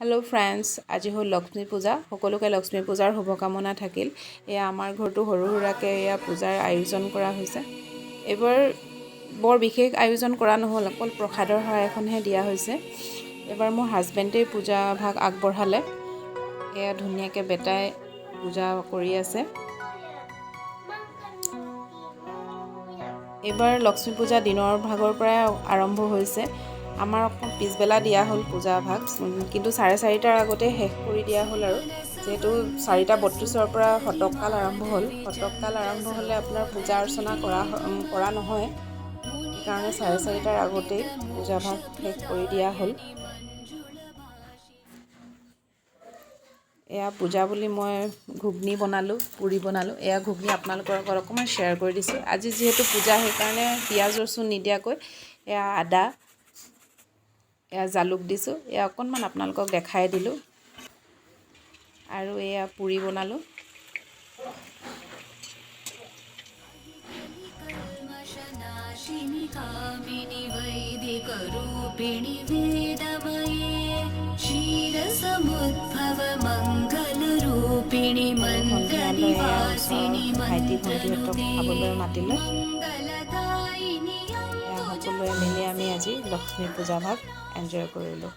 Hello friends, आज हल लक्ष्मी पूजा। सकलोके लक्ष्मी पूजार शुभकामना থাকিল। এয়া আমাৰ ঘৰটো সৰু সুৰাকে এয়া পূজাৰ আয়োজন কৰা হৈছে। এবাৰ বৰ বিশেষ আয়োজন কৰা নহ'ল, অকল প্ৰসাদৰ শৰাই এখনহে দিয়া হৈছে। এবাৰ মোৰ হাজবেণ্ডে পূজা ভাগ আগবঢ়ালে। এয়া ধুনীয়াকে বেটাই পূজা কৰি আছে। এবাৰ লক্ষ্মী পূজা দিনৰ ভাগৰ পৰা আৰম্ভ হৈছে। আমাৰ পিছবেলা দিয়া হ'ল পূজা ভাগ, কিন্তু 4:30টাৰ আগতে শেষ কৰি দিয়া হ'ল। আৰু যেহেতু 4:32ৰ পৰা শতককাল আৰম্ভ হ'ল, শতককাল আৰম্ভ হ'লে আপোনাৰ পূজা অৰ্চনা কৰা নহয়, সেইকাৰণে 4:30টাৰ আগতেই পূজা ভাগ শেষ কৰি দিয়া হ'ল। এয়া পূজা বুলি মই ঘুগনি বনালোঁ, পুৰি বনালোঁ। এয়া ঘুগনি আপোনালোকৰ লগত অকণমান শ্বেয়াৰ কৰি দিছোঁ। আজি যিহেতু পূজা, সেইকাৰণে পিঁয়াজ ৰচুন নিদিয়াকৈ এয়া আদা, এয়া জালুক দিছোঁ। এয়া অকণমান আপোনালোকক দেখাই দিলোঁ। আৰু এয়া পুৰি বনালোঁ। ভাইটি ভণ্টিহঁতক খাবলৈ মাতিলে। সকলোৱে মিলি আমি আজি লক্ষ্মী পূজা ভাগ এনজয় কৰিলোঁ।